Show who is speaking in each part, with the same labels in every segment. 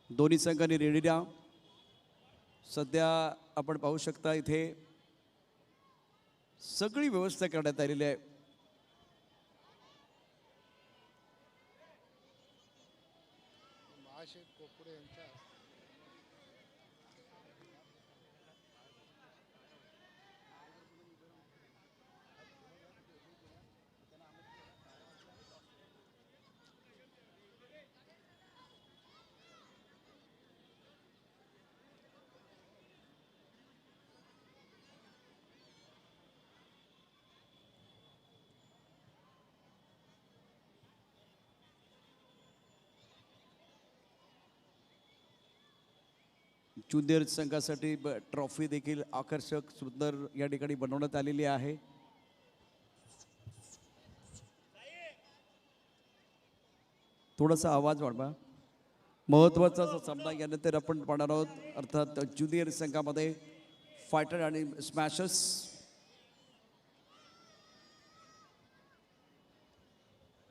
Speaker 1: दोन्ही संघांनी रेडीला. सध्या आपण पाहू शकता इथे सगळी व्यवस्था करण्यात आलेली आहे. ज्युनियर संघासाठी ट्रॉफी देखील आकर्षक सुंदर या ठिकाणी बनवण्यात आलेली आहे. थोडासा आवाज वाढवा. महत्त्वाचा सामना यानंतर आपण पाहणार आहोत. अर्थात ज्युनियर संघामध्ये फायटर आणि स्मॅशर्स.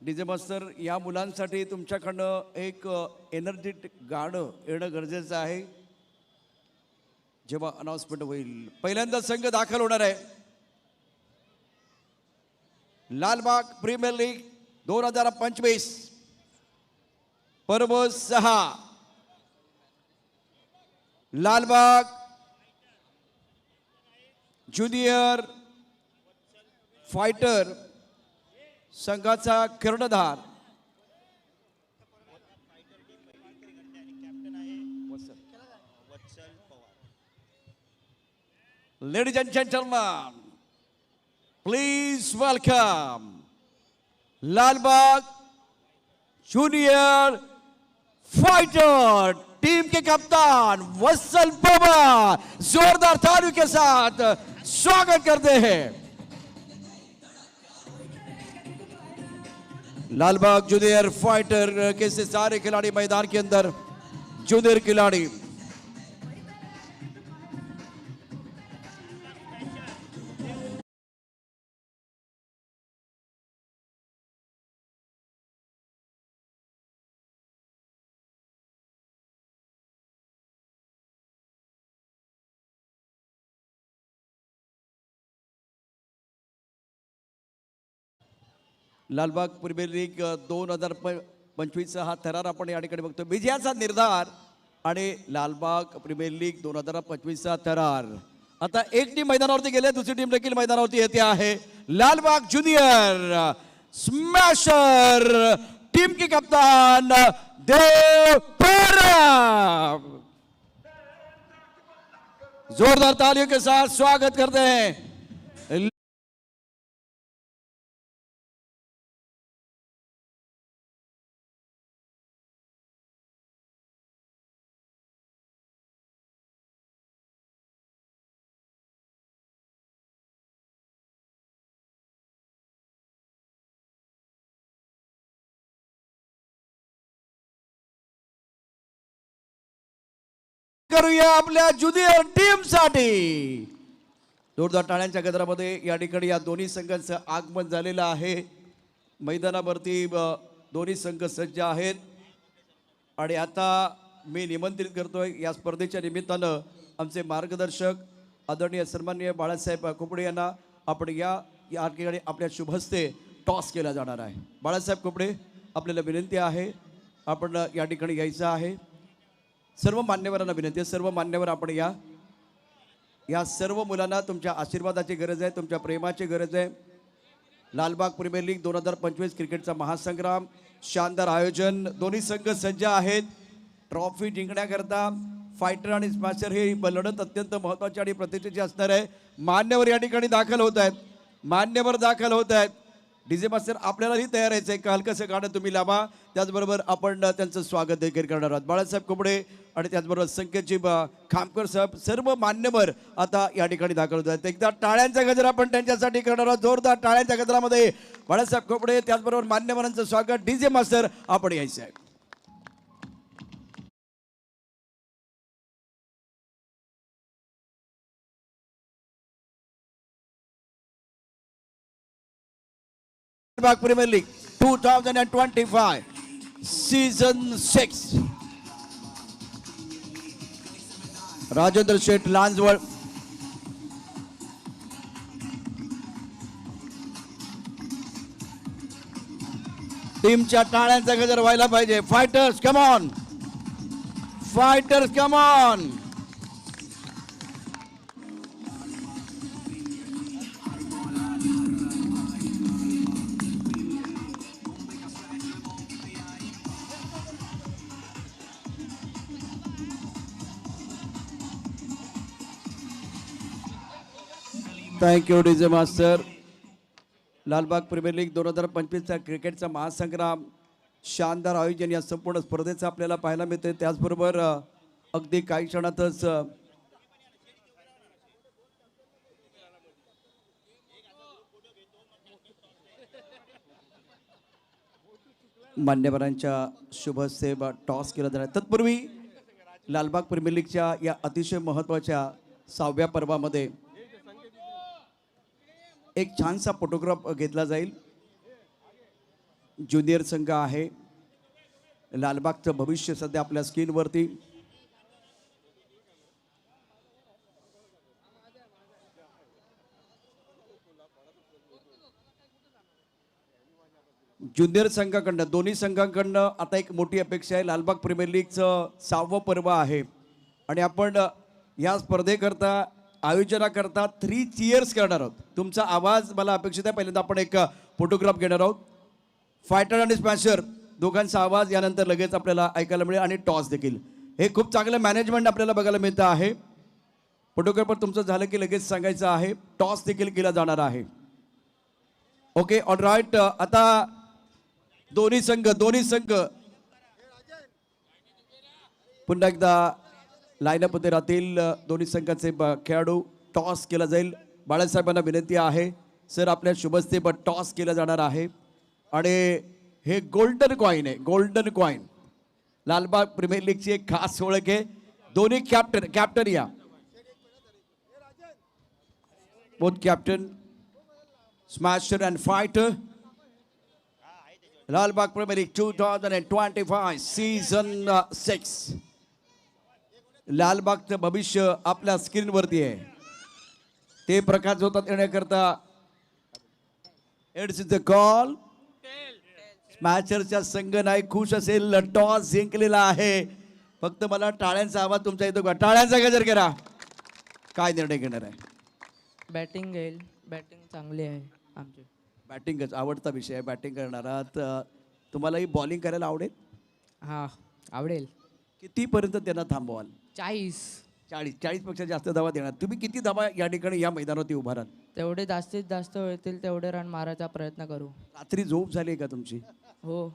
Speaker 1: डीजे मास्टर, या मुलांसाठी तुमच्याकडनं एक एनर्जेटिक गाणं येणं गरजेचं आहे जेव्हा अनाउन्समेंट होईल. पहिल्यांदा संघ दाखल होणार आहे. लालबाग प्रीमियर लीग 2025 पर्व 6. लालबाग ज्युनियर फायटर संघाचा कर्णधार Ladies and gentlemen, please welcome Lalbaug junior fighter team के कप्तान वत्सल पवार. जोरदार तालियों के साथ स्वागत करते हैं. लालबाग जूनियर फाइटर के से सारे खिलाड़ी मैदान के अंदर. जूनियर खिलाड़ी लालबाग प्रीमियर लीग 2025 हा थरार आपण या ठिकाणी बघतो. विजयाचा निर्धार आणि लालबाग प्रीमियर लीग 2025 चा थरार. आता एक टीम मैदानावरती गेले, दुसरी टीम देखील मैदानावरती येते आहे. लालबाग ज्युनियर स्मॅशर टीम के कप्तान देव परब. जोरदार तालियों के साथ स्वागत करते हैं. करूया आपल्या ज्युनियर टीम साठी जोरदार टाळ्यांच्या गजरामध्ये. या ठिकाणी या दोन्ही संघांचं आगमन झालेलं आहे. मैदानावरती दोन्ही संघ सज्ज आहेत आणि आता मी निमंत्रित करतोय या स्पर्धेच्या निमित्तानं आमचे मार्गदर्शक आदरणीय सन्माननीय बाळासाहेब खोपडे यांना. आपण या ठिकाणी आपल्या शुभ हस्ते टॉस केला जाणार आहे. बाळासाहेब खोपडे, आपल्याला विनंती आहे, आपण या ठिकाणी यायचं आहे. सर्व मान्यवरांना विनंती आहे, सर्व मान्यवर आपण या सर्व मुलांना तुमच्या आशीर्वादाची गरज आहे, तुमच्या प्रेमाची गरज आहे. लालबाग प्रीमियर लीग 2025 क्रिकेटचा महासंग्राम, शानदार आयोजन. दोन्ही संघ सज्ज आहेत ट्रॉफी जिंकण्याकरता. फायटर आणि स्मॅशर ही लढत अत्यंत महत्त्वाची आणि प्रतिष्ठेची असणार आहे. मान्यवर या ठिकाणी दाखल होत आहेत. मान्यवर दाखल होत आहेत. डीजे मास्टर, आपल्यालाही तयार यायचं आहे का? हलकंसं गाणं तुम्ही लावा. त्याचबरोबर आपण त्यांचं स्वागत देखील करणार आहोत. बाळासाहेब खोपडे आणि त्याचबरोबर संकेतजी खामकर साहेब, सर्व मान्यवर आता या ठिकाणी दाखल होत आहेत. एकदा टाळ्यांचा गजर आपण त्यांच्यासाठी करणार आहोत. जोरदार टाळ्यांच्या गजरामध्ये बाळासाहेब खोपडे त्याचबरोबर मान्यवरांचं स्वागत. डीजे मास्टर, आपण यायचं आहे. Premier league 2025 season 6. Rajendra Sheth लांजवळ. टीमच्या टाळ्यांचा गजर व्हायला पाहिजे. Fighters come on, fighters come on. Thank you DJ master. Lalbaug premier league 2025चा क्रिकेटचा महासंग्राम शानदार आयोजन या संपूर्ण स्पर्धेचं आपल्याला पाहायला मिळते. त्याचबरोबर अगदी काही क्षणातच मान्यवरांच्या शुभ हस्ते टॉस केला जाणार. तत्पूर्वी लालबाग प्रीमियर लीगच्या या अतिशय महत्त्वाच्या 6व्या पर्वामध्ये एक छानसा फोटोग्राफ घेतला जाईल. ज्युनियर संघ आहे. लालबागचं भविष्य सध्या आपल्या स्क्रीनवरती. ज्युनियर संघाकडनं दोन्ही संघांकडनं आता एक मोठी अपेक्षा आहे. लालबाग प्रीमियर लीगचं 6वं पर्व आहे आणि आपण या स्पर्धेकरता आयोजनाकरता 3 चीयर्स करणार आहोत. तुमचा आवाज मला अपेक्षित आहे. पहिल्यांदा आपण एक फोटोग्राफ घेणार आहोत. फायटर आणि स्मॅशर दोघांचा आवाज यानंतर लगेच आपल्याला ऐकायला मिळेल आणि टॉस देखील. हे खूप चांगलं मॅनेजमेंट आपल्याला बघायला मिळतं आहे. फोटोग्राफर तुमचं झालं की लगेच सांगायचं आहे. टॉस देखील केला जाणार आहे. Okay all right. आता दोन्ही संघ पुन्हा एकदा लाईनअप मध्ये राहतील. दोन्ही संघाचे खेळाडू. टॉस केला जाईल. बाळासाहेबांना विनंती आहे सर आपल्या शुभस्ते टॉस केला जाणार आहे आणि हे गोल्डन कॉईन आहे. गोल्डन कॉईन लालबाग प्रीमियर लीगची एक खास ओळख आहे. दोन्ही कॅप्टन या both captain smasher and fighter. Lalbaug premier league 2025 season 6. लालबागचं भविष्य आपल्या स्क्रीनवरती आहे. ते प्रकाश होतात येण्याकरता इट्स द कॉल. स्मॅशरच्या संघ नाही खुश असेल. टॉस जिंकलेला आहे. फक्त मला टाळ्यांचा आवाज तुमचा येतो का? टाळ्यांचा गजर करा. काय निर्णय घेणार आहे?
Speaker 2: बॅटिंग घेईल. बॅटिंग चांगली आहे आमची.
Speaker 1: बॅटिंगच आवडता विषय आहे. बॅटिंग करणारा. तुम्हालाही बॉलिंग करायला आवडेल?
Speaker 2: हां आवडेल.
Speaker 1: कितीपर्यंत त्यांना थांबवाल?
Speaker 2: 40
Speaker 1: पेक्षा जास्त धावा देणार. तुम्ही किती धावा या ठिकाणी या मैदानावरती उभा राहाल?
Speaker 2: तेवढे जास्तीत जास्त होतील तेवढे रन मारायचा प्रयत्न करू.
Speaker 1: रात्री झोप झाली का तुमची?
Speaker 2: हो.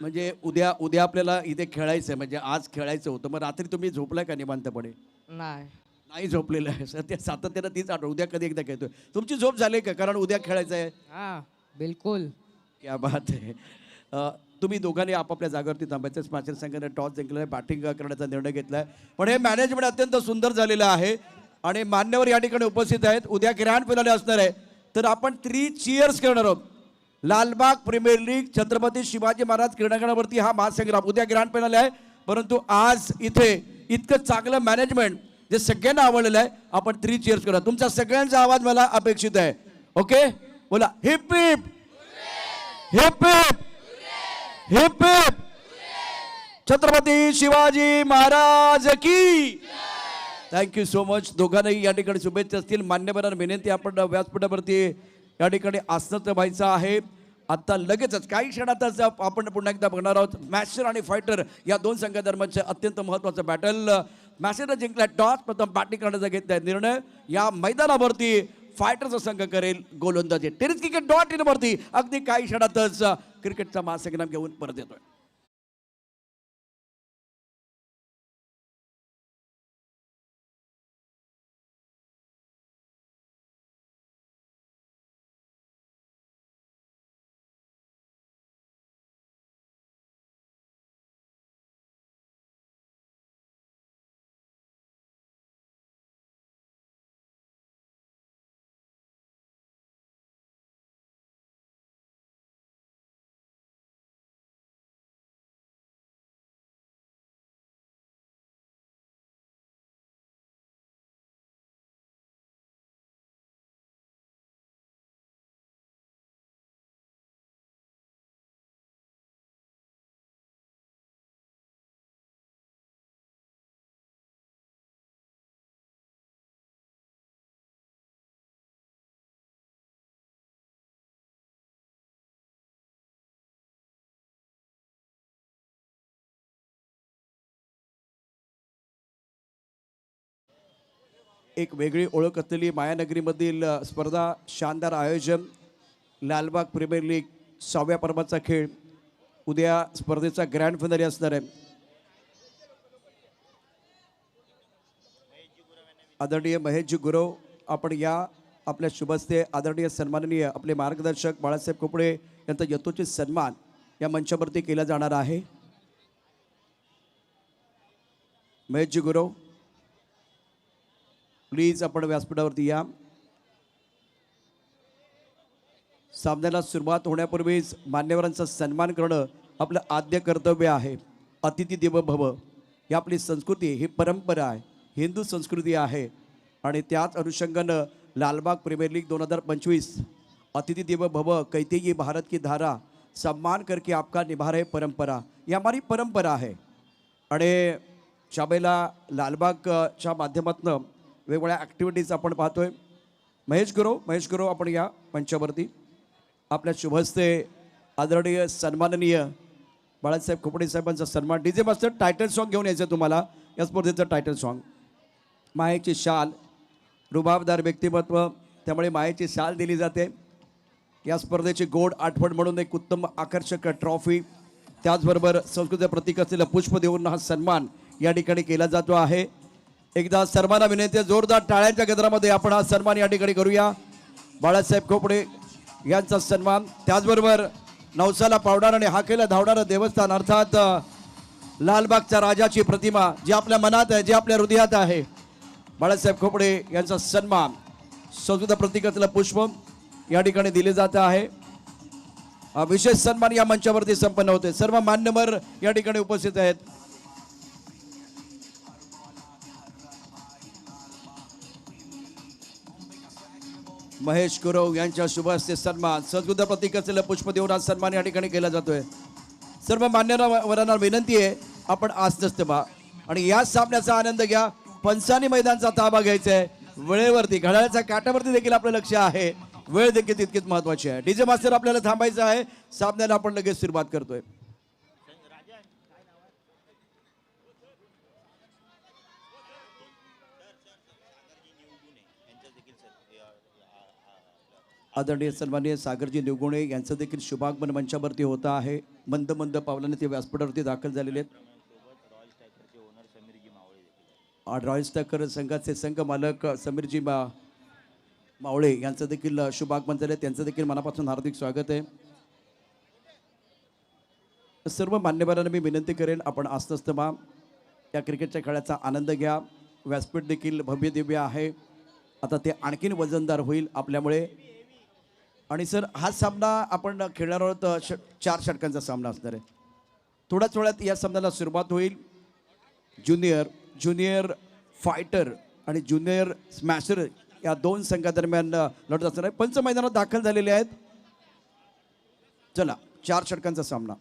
Speaker 1: म्हणजे उद्या आपल्याला इथे खेळायचं आहे. म्हणजे आज खेळायचं होतं. मग रात्री तुम्ही झोपलाय का निवांतपणे? नाही झोपलेलं आहे. सध्या सातत्यानं तीच आठवण. उद्या कधी एकदा खेळतोय. तुमची झोप झाली का? कारण उद्या खेळायचं आहे.
Speaker 2: हां बिलकुल.
Speaker 1: क्या बात आहे. तुम्ही दोघांनी आपापल्या जागेवरती थांबायचं. स्मॅशर संघाने टॉस जिंकला आहे. बॅटिंग करण्याचा निर्णय घेतला आहे. पण हे मॅनेजमेंट अत्यंत सुंदर झालेलं आहे आणि मान्यवर या ठिकाणी उपस्थित आहेत. उद्या ग्रँड फिनाले असणार आहे. तर आपण 3 चीयर्स करणार आहोत. लालबाग प्रीमियर लीग छत्रपती शिवाजी महाराज क्रीडांगणावरती हा महासंग्राम. उद्या ग्रँड फिनाले आहे. परंतु आज इथे इतकं चांगलं मॅनेजमेंट जे सगळ्यांना आवडलेलं आहे. आपण 3 चीयर्स करूया. तुमचा सगळ्यांचा आवाज मला अपेक्षित आहे. ओके बोला. Hip hip hip hip hip hip Chhatrapati Shivaji Maharaj की. Thank you so much. दोघांनाही या ठिकाणी शुभेच्छा असतील. मान्यवरांना विनंती आपण व्यासपीठावरती या ठिकाणी आसनच व्हायचं आहे. आता लगेचच काही क्षणातच आपण पुन्हा एकदा बघणार आहोत. स्मॅशर आणि फायटर या 2 संघादरम्यानचे अत्यंत महत्त्वाचं बॅटल. स्मॅशरनं जिंकला टॉस. प्रथम बॅटिंग करण्याचा घेतलाय निर्णय. या मैदानावरती फायटरचा संघ करेल गोलंदाजी. टेनिसक्रिकेट.in वरती अगदी काही क्षणातच क्रिकेटचा महासंग्राम घेऊन परत येतोय. एक वेगळी ओळख असलेली मायानगरीमधील स्पर्धा, शानदार आयोजन, लालबाग प्रीमियर लीग 6व्या पर्वाचा खेळ. उद्या स्पर्धेचा ग्रँड फिनाले असणार आहे. आदरणीय महेशजी गुरव, आपण या आपल्या शुभस्ते आदरणीय सन्माननीय आपले मार्गदर्शक बाळासाहेब कोपडे यांचा यथोचित सन्मान या मंचावरती केला जाणार आहे. महेशजी गुरव, प्लीज आपण व्यासपीठावरती या. सामन्याला सुरुवात होण्यापूर्वीच मान्यवरांचा सन्मान करणं आपलं आद्य कर्तव्य आहे. अतिथी देवो भव ही आपली संस्कृती, ही परंपरा आहे, हिंदू संस्कृती आहे. आणि त्याच अनुषंगानं लालबाग प्रीमियर लीग 2025 अतिथी देवो भव कहते ये भारत की धारा, सम्मान करके आपका निभा रहे परंपरा, ही हमारी परंपरा आहे. आणि शाबेला लालबागच्या माध्यमातून वेगवेगळ्या ॲक्टिव्हिटीज आपण पाहतोय. महेश गुरव आपण या मंचावरती. आपल्या शुभहस्ते आदरणीय सन्माननीय बाळासाहेब खोपडे साहेबांचा सन्मान. डीजे मास्टर टायटल सॉन्ग घेऊन यायचं तुम्हाला. या स्पर्धेचं टायटल सॉन्ग. मायेची शाल, रुबाबदार व्यक्तिमत्व, त्यामुळे मायेची शाल दिली जाते. या स्पर्धेची गोड आठवण म्हणून एक उत्तम आकर्षक ट्रॉफी, त्याचबरोबर संस्कृतीचं प्रतीक असलेलं पुष्प देऊन हा सन्मान या ठिकाणी केला जातो आहे. एकदा सर्वांना विनंती आहे, जोरदार टाळ्यांच्या गजरामध्ये आपण हा सन्मान या ठिकाणी करूया. बाळासाहेब खोपडे यांचा सन्मान, त्याचबरोबर नवसाला पावणारं आणि हाकेला धावणारं देवस्थान अर्थात लालबागच्या राजाची प्रतिमा जी आपल्या मनात आहे, जी आपल्या हृदयात आहे, बाळासाहेब खोपडे यांचा सन्मान, संस्कृत प्रतीक असलेलं पुष्प या ठिकाणी दिले जात आहे. विशेष सन्मान या मंचावरती संपन्न होते. सर्व मान्यवर या ठिकाणी उपस्थित आहेत. महेश गुरव यांच्या शुभ हस्ते सन्मान, संस्कृत प्रतीक असलेलं पुष्प देऊन आज सन्मान या ठिकाणी केला जातोय. सर्व मान्यवरांना विनंती आहे, आपण आस्थस्त व्हा आणि या सामन्याचा आनंद घ्या. पंचानी मैदानचा ताबा घ्यायचा आहे. वेळेवरती, घड्याळाच्या काट्यावरती देखील आपलं लक्ष आहे. वेळ देखील तितकीच महत्वाची आहे. डीजे मास्टर आपल्याला थांबायचं आहे. सामन्याला आपण लगेच सुरुवात करतोय. आदरणीय सन्माननीय सागरजी निवगुणे यांचं देखील शुभागमन मंचावरती होतं आहे. मंद मंद पावलाने ते व्यासपीठावरती दाखल झालेले आहेत. रॉयल स्टॅकर संघाचे संघ मालक समीरजी मावळे यांचं देखील शुभागमन झाले. त्यांचं देखील मनापासून हार्दिक स्वागत आहे. सर्व मान्यवरांना मी विनंती करेन, आपण आस्थस्त व्हा, या क्रिकेटच्या खेळाचा आनंद घ्या. व्यासपीठ देखील भव्य दिव्य आहे. आता ते आणखीन वजनदार होईल आपल्यामुळे. आणि सर, हा सामना आपण खेळणार आहोत 4 षटकांचा सामना असणार आहे. थोड्याच वेळात या सामन्याला सुरुवात होईल. ज्युनियर फायटर आणि ज्युनियर स्मॅशर या 2 संघादरम्यान लढत असणार आहे. पंच मैदानात दाखल झालेले आहेत. चला, 4 षटकांचा सामना.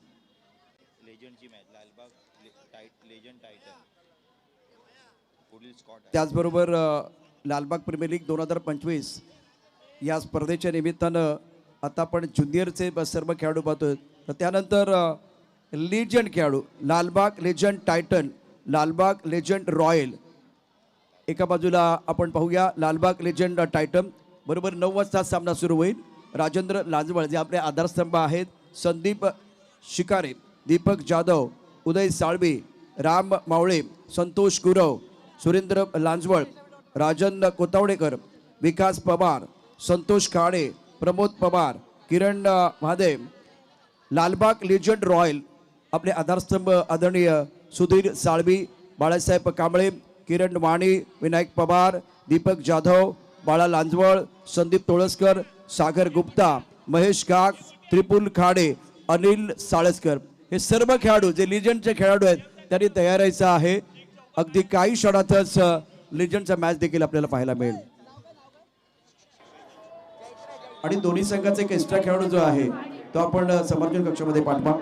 Speaker 1: त्याचबरोबर लालबाग प्रीमियर लीग 2025 या स्पर्धेच्या निमित्तानं आता आपण ज्युनियरचे सर्व खेळाडू पाहतोय. तर त्यानंतर लिजंड खेळाडू, Lalbaug legend titan, Lalbaug legend royal. एका बाजूला आपण पाहूया लालबाग लेजंड टायटन. बरोबर 9 वाजता सामना सुरू होईल. राजेंद्र लांजवळ जे आपले आधारस्तंभ आहेत, संदीप शिकारे, दीपक जाधव, उदय साळवी, राम मावळे, संतोष गुरव, सुरेंद्र लांजवळ, राजन कोतावडेकर, विकास पवार, संतोष काळे, प्रमोद पवार, किरण महादेव. लालबाग लेजंड रॉयल आपले आधारस्तंभ आदरणीय सुधीर साळवी, बाळासाहेब कांबळे, किरण वाणी, विनायक पवार, दीपक जाधव, बाळा लांजवळ, संदीप तोळसकर, सागर गुप्ता, महेश काक, त्रिपुल खाडे, अनिल साळसकर. हे सर्व खेळाडू जे लिजंडचे खेळाडू आहेत त्यांनी तयार व्हायचं आहे. अगदी काही क्षणातच लिजंडचा मॅच देखील आपल्याला पाहायला मिळेल. आणि दोन्ही संघाचा एक एक्स्ट्रा खेळाडू जो आहे तो आपण समर्थन कक्षामध्ये पाठवा.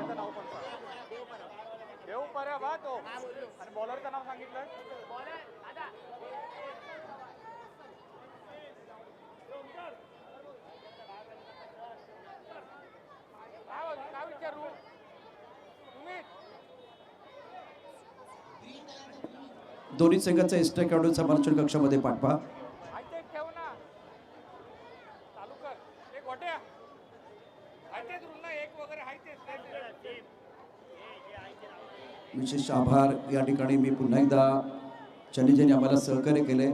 Speaker 1: दोन्ही संघाचा एक्स्ट्रा खेळाडू समर्थन कक्षामध्ये पाठवा. विशेष आभार या ठिकाणी मी पुन्हा एकदा ज्यांनी ज्यांनी आम्हाला सहकार्य केले.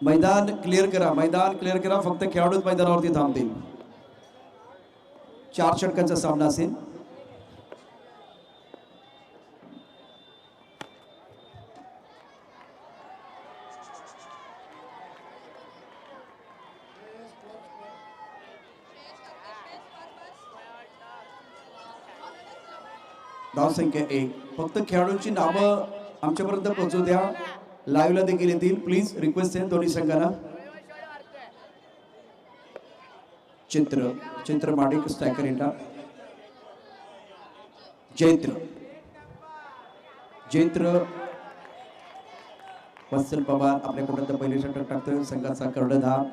Speaker 1: मैदान क्लिअर करा, मैदान क्लिअर करा. फक्त खेळाडूच मैदानावरती थांबतील. 4 षटकांचा सामना असेल. धावसंख्या 1. फक्त खेळाडूंची नावं आमच्यापर्यंत पोहोचू द्या. लाईव्हला देखील येतील. प्लीज रिक्वेस्ट आहे दोन्ही संघांना. चित्र माडिक स्ट्रायकर इंटा. जयंत्र वत्सल पवार आपल्याकडून पहिले षटक टाकतोय. संघाचा कर्णधार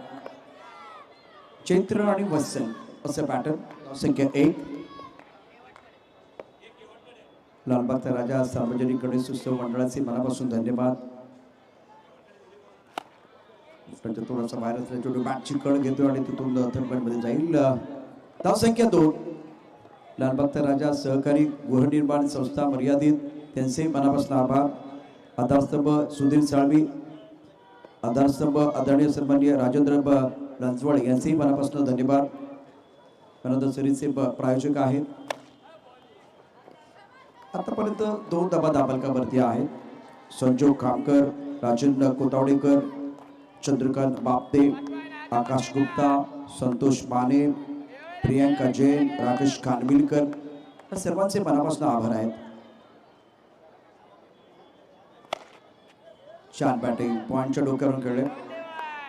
Speaker 1: जयंत्र आणि वत्सल असं पॅटर्न. संख्या 1. लालबागचा राजा सार्वजनिक गणेश उत्सव मंडळाचे मनापासून धन्यवाद. थोडासा बाहेर असल्याच्या बॅटची कळ घेतोय आणि तिथून थर्ड मध्ये जाईल. धावसंख्या 2. लालबागचा राजा सहकारी गृहनिर्माण संस्था मर्यादित त्यांचे मनापासून आभार. आधारस्तंभ सुधीर साळवी. आधारस्तंभ आदरणीय सन्माननीय राजेंद्र लांजवाड यांचेही मनापासून धन्यवाद. अनंत सिरीजचे प्रायोजक आहेत. आतापर्यंत 2 दबा दाबलकावरती आहेत. संजोग खामकर, राजेंद्र कोतावडेकर, चंद्रकांत बापते, आकाश गुप्ता, संतोष माने, प्रियांका जैन, राकेश खानविलकर या सर्वांचे मनापासून आभार आहेत. छान बॅटिंग. पॉइंटच्या डोक्यावरून खेळले.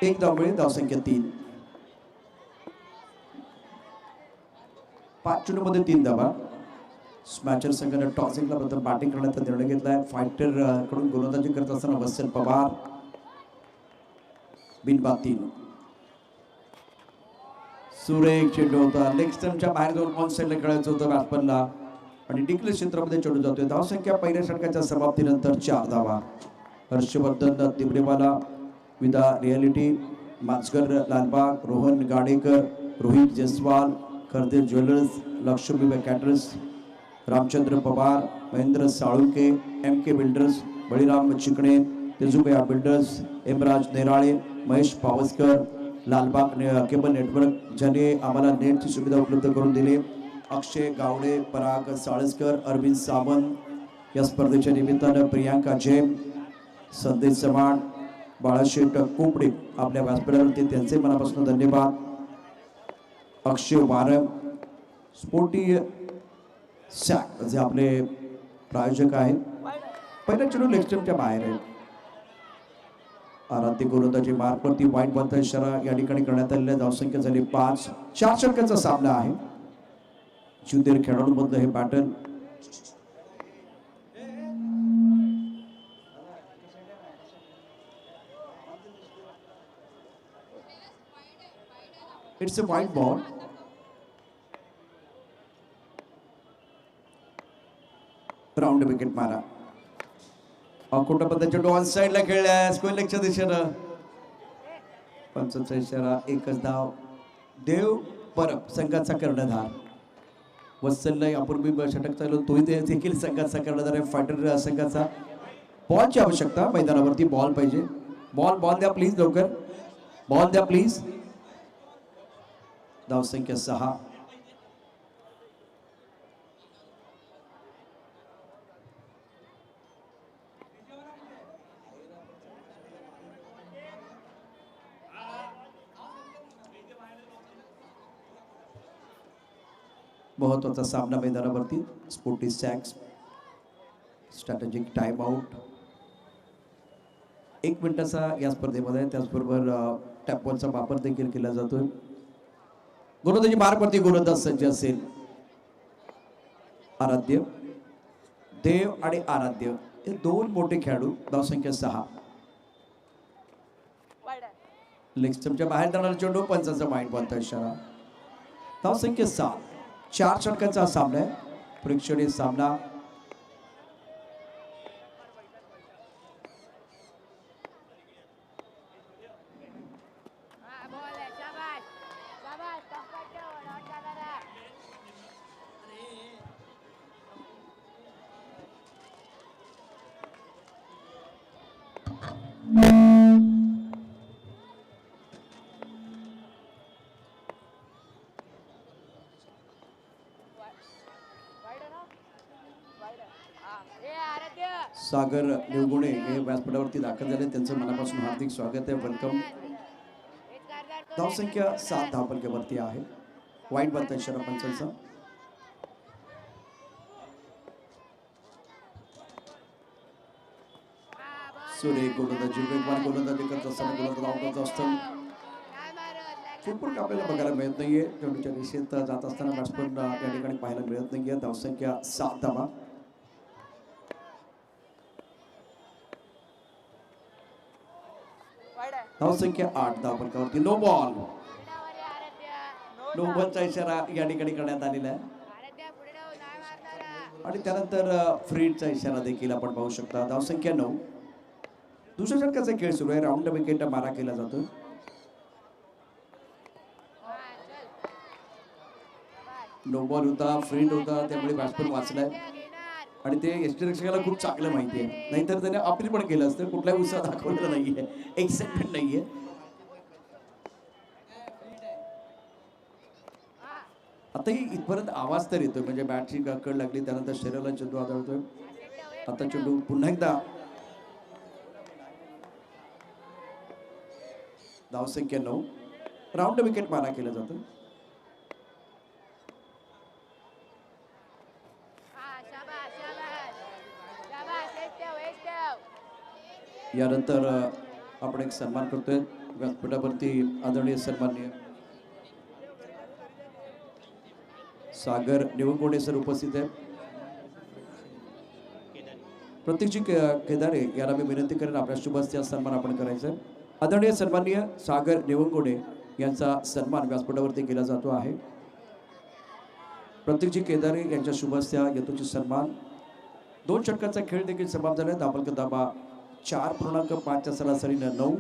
Speaker 1: 1 धाव मिळेल. धावसंख्या 3. 5 चेंडूमध्ये 3 धावा. स्मॅचर संघाने टॉसिंगला बद्दल बॅटिंग करण्याचा निर्णय घेतलाय. फायटर कडून गोलंदाजी करत असताना वत्सल पवार. बिनबाद 3. सुरेख चेंडू होता. लेग स्टंपच्या बाहेर जाऊन ऑन साईडला खेळायचं होतं बॅट्समनला आणि डिक्लेअर क्षेत्रामध्ये चेंडू जातोय. धावसंख्या पहिल्या षटकाच्या समाप्तीनंतर 4 धावा. Harshvardhan Tibrewala, Vida reality, Manjkar Lalbaug, Rohan Gadekar, Rohit Jaiswal, Kharde jewellers, Lakshmi caterers, Ramchandra Pawar, Mahendra Salunke, MK builders, Baliram Chikne, Tejukaya builders, Hemraj Nerale, Mahesh Pavaskar, Lalbaug cable network ज्याने आम्हाला नेटची सुविधा उपलब्ध करून दिली, अक्षय गावडे, पराग साळसकर, अरविंद सावंत. या स्पर्धेच्या निमित्तानं प्रियांका जैन, संदेश चव्हाण, बाळाशेठ कोपडे आपल्या व्यासपीठावरती त्यांचे मनापासून धन्यवाद. अक्षय वारम, स्पोर्टी सॅक जे आपले प्रायोजक आहेत. पहिला चेंडू लेग स्टंपच्या बाहेर आहे. आराध्य गोलंदाजी मार्कवरती वाईट बॉलचा इशारा या ठिकाणी करण्यात आलेला. धावसंख्या झाली 5. 4 षटकांचा सामना आहे. ज्युनियर खेळाडूंमधलं हे पॅटर्न. इट्स अ वाईट बॉल. राऊंड विकेट मारा. कुठं पद्धतीच्या डॉन साईडला खेळल्या स्क्वेअर लेगच्या दिशेनं. पंचांचा इशारा. 1च धाव. देव परब संघाचा कर्णधार. वत्सलला यापूर्वी षटक चालू तोही देखील संघाचा कर्णधार आहे. फायटर संघाचा. बॉलची आवश्यकता. मैदानावरती बॉल पाहिजे. बॉल द्या प्लीज लवकर. बॉल द्या प्लीज. धावसंख्या 6. महत्वाचा सामना मैदानावरती. Sporty sacks strategic time out 1 मिनिटाचा या स्पर्धेमध्ये. त्याचबरोबर टॅपबॉलचा वापर देखील केला जातोय. गोलंदाजी मार्गवरती गोलंदाज सज्ज असेल. आराध्य, देव आणि आराध्य हे 2 मोठे खेळाडू. धावसंख्या 6. लेग स्टंपच्या बाहेर जाणारा चेंडू. पंचांचा वाईट बॉलचा इशारा. धावसंख्या 7. 4 षटकांचा सामना आहे. प्रेक्षणीय सामना. सागर निवगुणे हे व्यासपीठावरती दाखल झाले, त्यांचं मनापासून हार्दिक स्वागत आहे, वेलकम. धावसंख्या 7 धावपलकेवरती आहे. वाईट बंद इशारा पंचांचा. सुरेख गोलंदाजी, वेगवान गोलंदाजी करत असताना गोलंदाज आउट असतं. फुटबॉल आपल्याला बघायला मिळत नाहीये, चेंडूच्या दिशेत जात असताना बॅट्समन या ठिकाणी पाहायला मिळत नाहीये. धावसंख्या 7 धावा. धावसंख्या 8 धावपलकावरती. No ball. नो बॉलचा इशारा या ठिकाणी करण्यात आलेला आहे आणि त्यानंतर फ्रीडचा इशारा देखील आपण पाहू शकता. धावसंख्या 9. दुसऱ्या षटकाचा खेळ सुरू आहे. राऊंड विकेट मारा केला जातो. नो बॉल होता, फ्रीड होता, त्यामुळे बॅट्समन वाचलाय आणि ते यष्टीरक्षकाला खूप चांगलं माहिती आहे, नाहीतर त्याने अपील पण केलं असतं. कुठलाही उत्साह दाखवलेला नाहीये, एक्साइटमेंट नाहीये. आताही इथपर्यंत आवाज तर येतोय, म्हणजे बॅटची कड लागली, त्यानंतर शरीराला चेंडू आदळतोय. आता चेंडू पुन्हा एकदा. धावसंख्या 9. राऊंड विकेट मारा केलं जातं. यानंतर आपण एक सन्मान करतोय व्यासपीठावरती. आदरणीय सन्माननीय सागर निवंगोडे सर उपस्थित आहेत. प्रत्येकजी केदारे याला मी विनंती करेन आपल्या शुभ हस्ते सन्मान आपण करायचा आहे. आदरणीय सन्माननीय सागर निवंगोडे यांचा सन्मान व्यासपीठावरती केला जातो आहे. प्रत्येकजी केदारे यांच्या शुभ हस्ते यथोचित सन्मान. 2 षटकाचा खेळ देखील समाप्त झाला. धावपलक धाबा 4.5च्या सरासरीनं 9.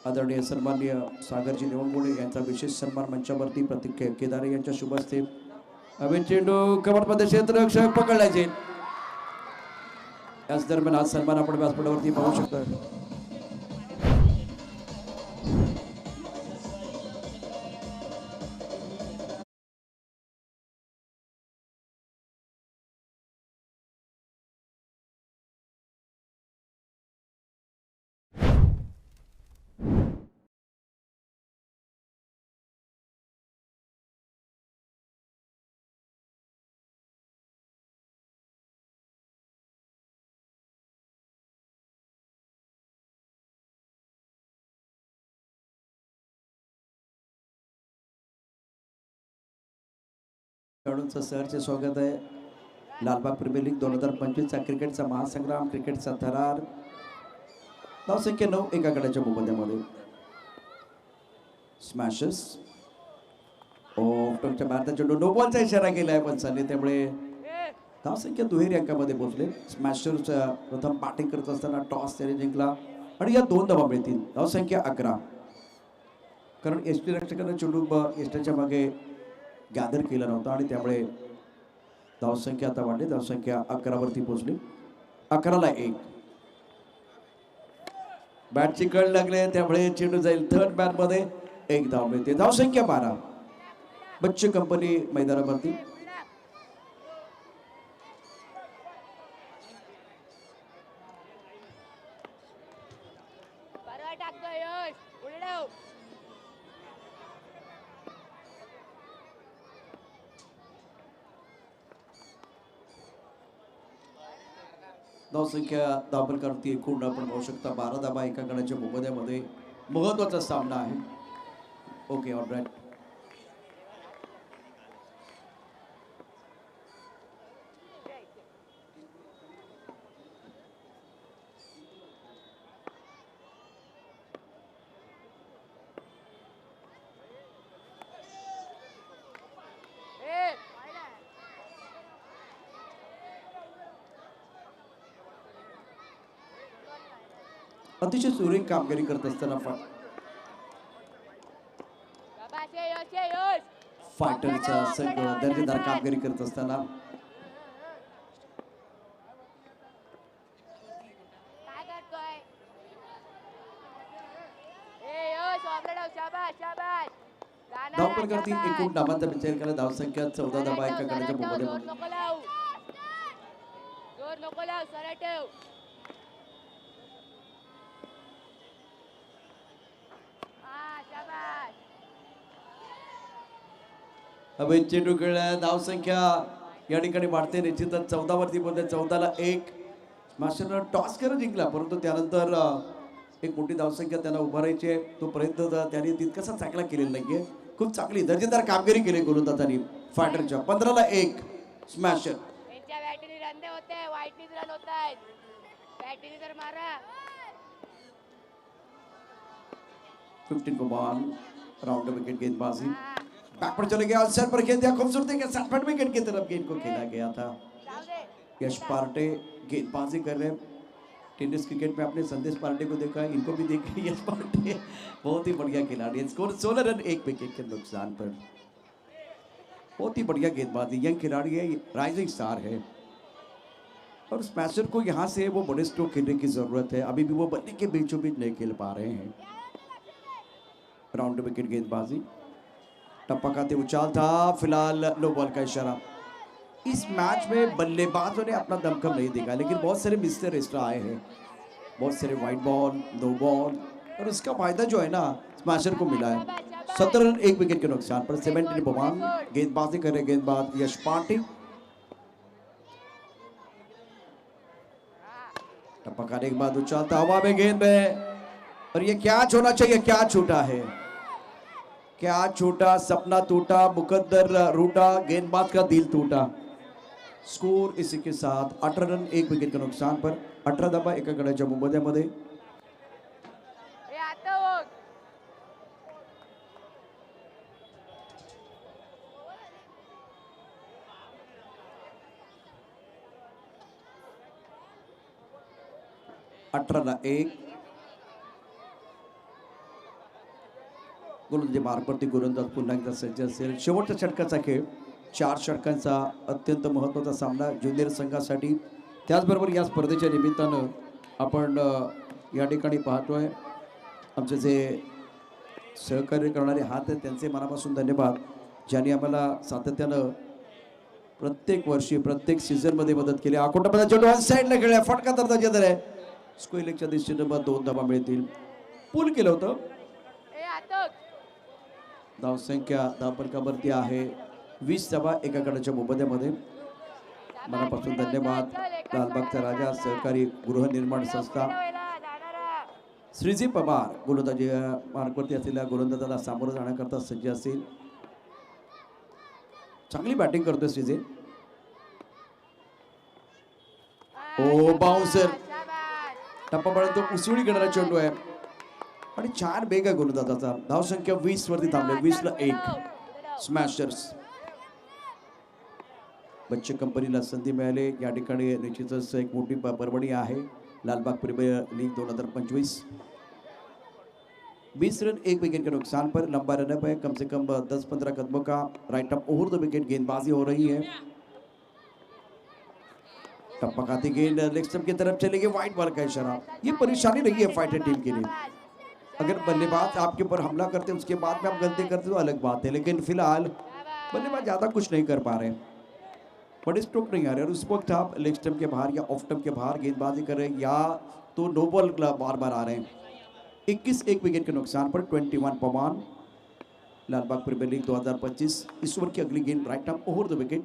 Speaker 1: आदरणीय सन्माननीय सागरजी निवंगोडे यांचा विशेष सन्मान मंचावरती प्रतीक केदारे यांच्या शुभ हस्ते. अभिन चेंडू कमरमध्ये क्षेत्ररक्षक पकडल्याचे. याच दरम्यान हा सन्मान आपण व्यासपीठावरती पाहू शकतो. खेळाडूंचं सहर्ष स्वागत आहे. लालबाग प्रीमियर लीग 2025चा क्रिकेटचा महासंग्राम, क्रिकेटचा थरार. धावसंख्या 9 एका गड्याच्या मोबदल्यामध्ये. स्मॅशेस टोकच्या भारताच्या चेंडू. नो बॉलचा इशारा केलाय पंचांनी, त्यामुळे धावसंख्या दुहेरी अंकामध्ये पोहोचले. स्मॅशरचा प्रथम बॅटिंग करत असताना टॉस त्याने जिंकला आणि या 2 धावा मिळतील. धावसंख्या 11. कारण एसटी रक्षकानं चेंडू एसटीच्या मागे गॅदर केला नव्हता आणि त्यामुळे धावसंख्या आता वाढली. धावसंख्या 11वरती पोहोचली. 11ला 1. बॅटची कड लागले, त्यामुळे चेंडू जाईल थर्ड बॅट मध्ये. 1 धाव मिळते. धावसंख्या 12. बच्चे कंपनी मैदानावरती. धावसंख्या धावपलकावरती एकूण आपण पाहू शकता 12 धावा एका गड्याच्या मोबदल्यामध्ये. महत्वाचा सामना आहे. Okay, all right. अतिशय सुरेख कामगिरी करत असताना फायटरचा संघ दर्जेदार कामगिरी करत असताना धावपलकावरती एकूण धावांचा विचार केला धावसंख्या 14 धावा एका गडाच्या मोबाईल अभय चेंडू खेळला धावसंख्या या ठिकाणी वाढते निश्चितच 14 वरती बोलते 14ला 1 मास्टरनं टॉस करत जिंकला परंतु त्यानंतर एक मोठी धावसंख्या त्यांना उभारायची आहे तोपर्यंत त्यांनी तितकासा चांगला केलेला नाहीये खूप चांगली दर्जेदार कामगिरी केली गोलंदाजांनी फायटरच्या 15ला 1 स्मॅशर
Speaker 3: त्यांच्या बॅटीने रन होते वाईटनीच रन होत आहेत बॅटीने तर मारा
Speaker 1: 15 को बॉल राउंड विकेट गेंदबाजी बैक पर चले गया और सर पर खेल दिया खूबसूरती के साथ फट विकेट की तरफ गेंद को खेला गया था
Speaker 3: जाऊ दे
Speaker 1: यश पार्टे गेंदबाजी कर रहे हैं टेनिस क्रिकेट में आपने संदेश पार्टे को देखा इनको भी देखा यश पार्टे बहुत ही बढ़िया खिलाड़ी है स्कोर 16 रन 1 विकेट के नुकसान पर बहुत ही बढ़िया गेंदबाजी यंग खिलाड़ी है राइजिंग स्टार है और स्मैशर को यहाँ से वो बड़े स्ट्रोक खेलने की जरूरत है अभी भी वो बल्ले के बीचों बीच नहीं खेल पा रहे हैं राउंड विकेट गेंदबाजी टप्पा खाते उछाल था फिलहाल नो बॉल का इशारा इस मैच में बल्लेबाजों ने अपना दमखम नहीं दिखा लेकिन बहुत सारे मिस्टर एक्स्ट्रा आए हैं बहुत सारे वाइट बॉल नो बॉल और उसका फायदा जो है ना स्मैशर को मिला है 17 रन 1 विकेट के नुकसान पर 17 बमान गेंदबाजी कर रहे गेंदबाज यश पार्टी टप्पा खाने के बाद उछालता हवा में गेंद में और ये क्या होना चाहिए क्या छूटा है क्या छूटा सपना टूटा मुकद्दर रूटा गेंदबाज का दिल टूटा स्कोर इसी के साथ 18 रन 1 विकेट के नुकसान पर 18 धावा एका गडाच्या मुंबईमध्ये
Speaker 3: हे आता बघ
Speaker 1: 18ला 1 गोलंदाजी मार्गवरती गोलंदाज पुन्हा एकदा सज्ज असेल शेवटच्या षटकाचा खेळ 4 षटकांचा अत्यंत महत्त्वाचा सामना ज्युनियर संघासाठी त्याचबरोबर या स्पर्धेच्या निमित्तानं आपण या ठिकाणी पाहतोय आमचे जे सहकार्य करणारे हात आहेत त्यांचे मनापासून धन्यवाद ज्यांनी आम्हाला सातत्यानं प्रत्येक वर्षी प्रत्येक सीझनमध्ये मदत केली आकोटामध्ये चेंडू वन साईडला खेळला फटका तर दर्जेदार आहे स्कोइलेकच्या दृष्टीनं 2 धावा मिळतील पूल केलं होतं
Speaker 3: हे आता
Speaker 1: धावसंख्या धावपलकावरती आहे 20 धावा एका गडाच्या मोबदल्यामध्ये मनापासून धन्यवाद लालबागचा राजा सहकारी गृहनिर्माण संस्था श्रीजी पवार गोलंदाजी मार्गवरती असलेल्या गोलंदाजाला सामोरं जाण्याकरता सज्ज असेल चांगली बॅटिंग करतोय श्रीजी ओ बाउन्सर टप्पापर्यंत उसळी करणारा चेंडू आहे आणि छान बेग आहे गोलंदाजाचा धावसंख्या 20 वरती थांबले 20ला 1 स्मॅशर्स बच्चे कंपनीला संधी मिळाली या ठिकाणी निश्चितच एक मोठी परवणी आहे Lalbaug premier league 2025 20 run 1 wicket के नुकसान पर लंबा रनअप है कम से कम 10-15 कदमों का right up over the wicket गेंदबाजी हो रही है टप्पा खाती गेंद लेग स्टंप की तरफ चलेगी वाइट बॉल का इशारा ये परेशानी नहीं है फाइटर टीम के लिए अगर बल्लेबाज आपके ऊपर हमला करते हैं उसके बाद में आप गलती करते तो अलग बात है लेकिन फिलहाल बल्लेबाज ज़्यादा कुछ नहीं कर पा रहे बड़े स्ट्रोक नहीं आ रहे और उस वक्त आप लेग स्टंप के बाहर या ऑफ स्टंप के बाहर गेंदबाजी कर रहे हैं या तो नो बॉल बार बार आ रहे हैं 21 1 विकेट के नुकसान पर 21 पवन लालबाग प्रीमियर लीग 2025 इस ओवर की अगली गेंद right arm over the wicket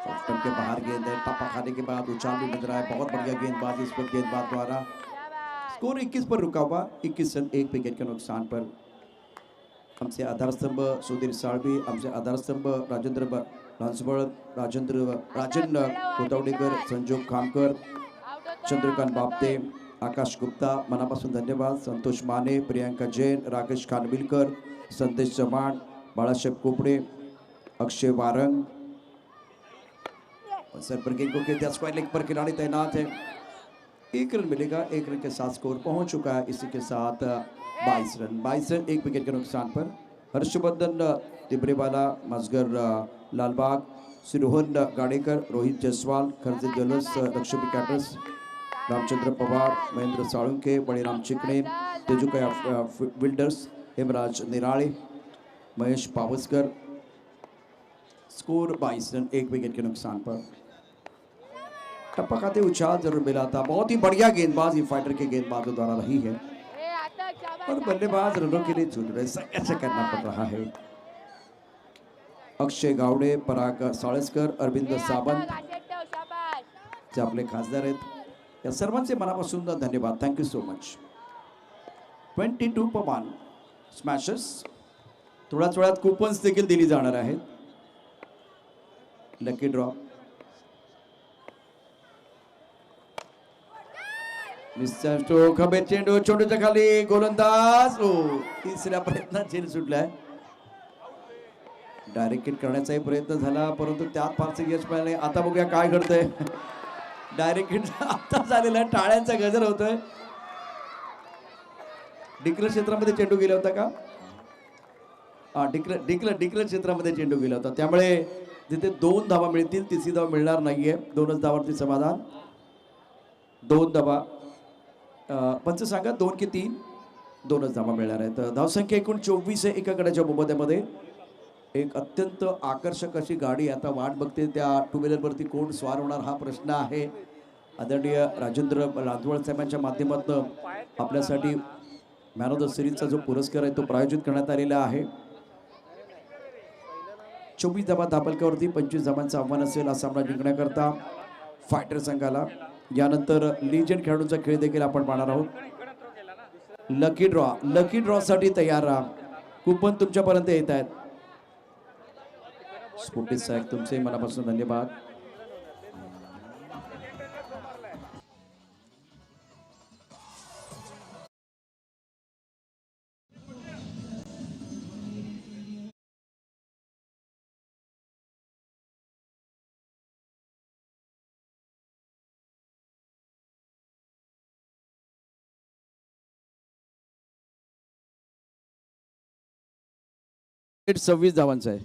Speaker 1: off stump के बाहर गेंद है टप्पा खाने के बाद उछाल भी बज रहा है बहुत बढ़िया गेंदबाजी इस वक्त गेंदबाज द्वारा स्कोर 21 पर रुका हुआ 21 रन 1 विकेट के नुकसान पर हमसे आधारस्तंभ सुधीर साळवी हमसे आधारस्तंभ राजेंद्र लांसबळ राजन कोतावडेकर संजोग खामकर चंद्रकांत बापते आकाश गुप्ता मनापासून धन्यवाद संतोष माने प्रियांका जैन राकेश खानविलकर संदेश चव्हाण बाळासाहेब कोपडे अक्षय वारंग सर पर गेंद को खेलते स्क्वायर लेग पर खिलाड़ी तैनात है 1 रन मिलेगा 1 रन के साथ स्कोर पहुंच चुका है इसी के साथ 22 रन 1 विकेट के नुकसान पर हर्षवर्धन तिबरेवाला मजगर लालबाग सिरोहन Gadekar Rohit Jaiswal Kharje jewellers Lakshmi caterers Ramchandra Pawar, Mahendra Salunke, Baliram Chikne, Tejukaya builders, Hemraj Nirale, Mahesh Pavaskar. Score 22 run, 1 wicket के नुकसान पर। टप्पा खाते उछाल जरूर मिला था। बहुत ही बढ़िया गेंदबाज ये फाइटर के गेंदबाजों द्वारा रही है
Speaker 3: ए आता शाबाश
Speaker 1: और बल्लेबाज रनों के लिए छूट रहे, संघर्ष करना पड़ रहा है। अक्षय गावडे, पराग साळसकर, अरविंद सावंत
Speaker 3: शाबाश
Speaker 1: जे आपले खासदार आहेत, या सर्वांचे मनापासून धन्यवाद। Thank you so much. 22 स्मॅशर्स। थोड्याच वेळात कुपन्स देखील दिली जाणार आहेत। लकी ड्रॉ मिस्टर स्टोक, हवेत चेंडू, चेंडूच्या खाली गोलंदाज, ओ तिसऱ्या प्रयत्नात चेंडू सुटलाय। डायरेक्ट हिट करण्याचाही प्रयत्न झाला परंतु त्यात फारसे यश मिळाले। आता बघूया काय घडतंय। डायरेक्ट हिट आता झालेला आहे, टाळ्यांचा गजर होतोय। डिक्लेअर क्षेत्रामध्ये चेंडू गेला होता का? डिक्लेअर क्षेत्रामध्ये चेंडू गेला होता, त्यामुळे जिथे 2 धावा मिळतील तिसरी धावा मिळणार नाहीये। 2च धावावरती समाधान। 2 धावा पंच सांगा, 2 की 3? 2च धावा मिळणार आहेत। धावसंख्या एकूण 24 आहे एका गड्याच्या मोबदल्यामध्ये। एक अत्यंत आकर्षक अशी गाडी आता वाट बघते, त्या 2 व्हीलरवरती कोण स्वार होणार हा प्रश्न आहे। आदरणीय राजेंद्र राजवळ साहेबांच्या माध्यमातून आपल्यासाठी मॅन ऑफ द सिरीजचा जो पुरस्कार आहे तो प्रायोजित करण्यात आलेला आहे। 24 धावा धापलकावरती 25 धावांचं आव्हान असेल हा सामना जिंकण्याकरता फायटर संघाला। यानंतर लिजंड खेळाडूंचा खेळ देखील आपण पाहणार आहोत। लकी ड्रॉ साठी तयार राहा। कुपन तुमच्यापर्यंत येत आहेत। स्फोटित साहेब तुमचे मनापासून धन्यवाद। टार्गेट 26 धावांचं आहे।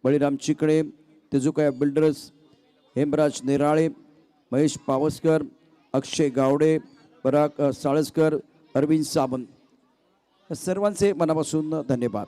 Speaker 1: बळीराम चिकणे, तेजुकया बिल्डर्स, हेमराज निराळे, महेश पावसकर, अक्षय गावडे, पराग साळसकर, अरविंद सावंत सर्वांचे मनापासून धन्यवाद.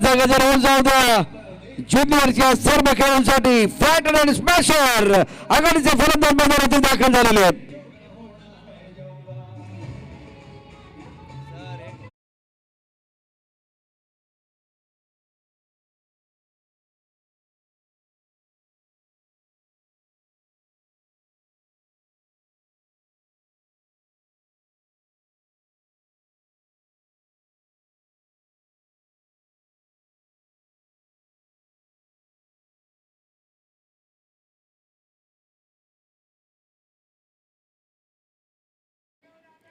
Speaker 1: गजर होऊन जाऊ द्या. ज्युनियरच्या सर्व खेळांसाठी फायटर अँड स्मॅशर आघाडीचे फलंदाज मैदानात दाखल झालेले आहेत.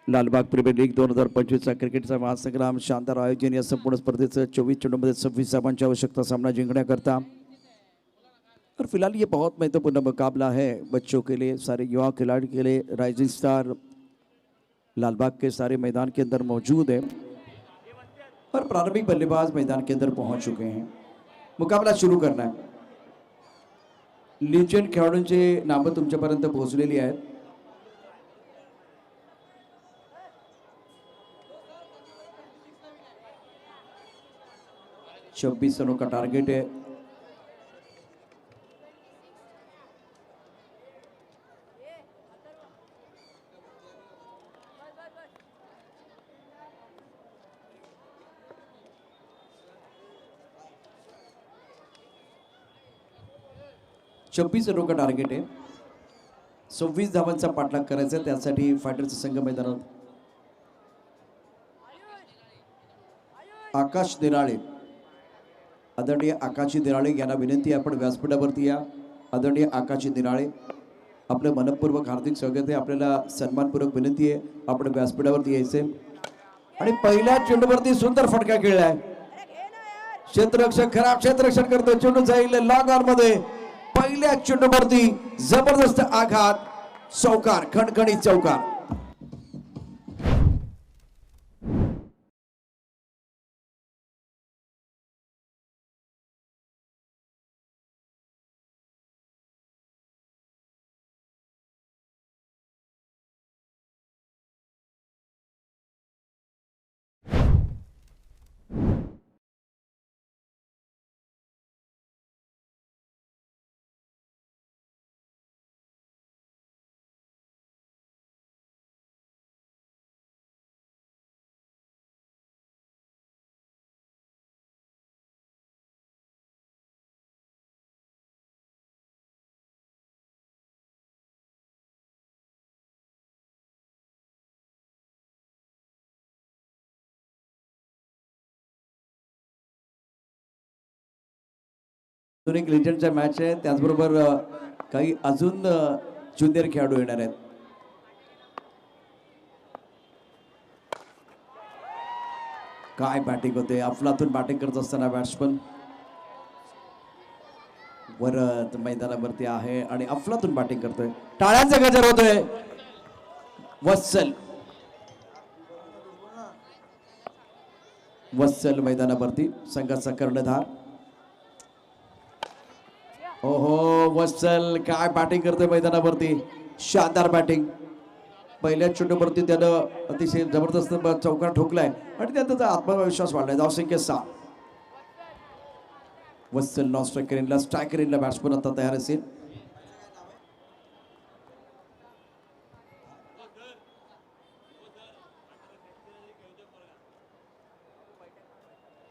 Speaker 1: लालबाग प्रीमियर लीग 2025चा क्रिकेटचा महासंग्राम शानदार आयोजन. या संपूर्ण स्पर्धेचं 24 चेंडूमध्ये 26 धावांची आवश्यकता सामना जिंकण्याकरता. और फिलहाल ये बहुत महत्वपूर्ण मुकाबला है बच्चों के लिए, सारे युवा खिलाड़ी के लिए. राइजिंग स्टार लालबाग के सारे मैदान के अंदर मौजूद है और प्रारंभिक बल्लेबाज मैदान के अंदर पहुंच चुके हैं. मुकाबला सुरू करना है. लिजंड खेळाडूंचे नावं तुमच्यापर्यंत पोहोचलेली आहेत. 26 रनों का टारगेट है. रनों का टार्गेट आहे. 26 धावांचा पाठलाग करायचा. त्यासाठी फायटरचा संघ मैदानात. आकाश दिराळे, आदरणीय आकाशी दिराळे यांना विनंती आहे आपण व्यासपीठावरती या. आदरणीय आकाशी दिराळे आपलं मनपूर्वक हार्दिक स्वागत आहे. आपल्याला सन्मानपूर्वक विनंती आहे आपण व्यासपीठावरती यायचे. आणि पहिल्या चेंडूवरती सुंदर फटका खेळलाय. क्षेत्ररक्षक खराब क्षेत्ररक्षण करतो. चेंडू जाईल लॉंग ऑन मध्ये. पहिल्या चेंडूवरती जबरदस्त आघात. चौकार, खणखणीत चौकार. एक लिजंडचा मॅच आहे. त्याचबरोबर काही अजून ज्युनियर खेळाडू येणार आहेत. काय बॅटिंग होते. अफलातून बॅटिंग करत असताना बॅट्समन वरत मैदानावरती आहे आणि अफलातून बॅटिंग करतोय. टाळ्यांचा गजर होतोय. वत्सल मैदानावरती संघाचा कर्णधार. ओहो, वत्सल काय बॅटिंग करतोय मैदानावरती. शानदार बॅटिंग. पहिल्या चेंडूवरती त्यानं अतिशय जबरदस्त चौकार ठोकलाय आणि त्याचा आत्मविश्वास वाढलाय. धावसंख्या 6. वत्सल नॉन स्ट्रायकर इनला, स्ट्रायकर इनला बॅट्समन आता तयार असेल.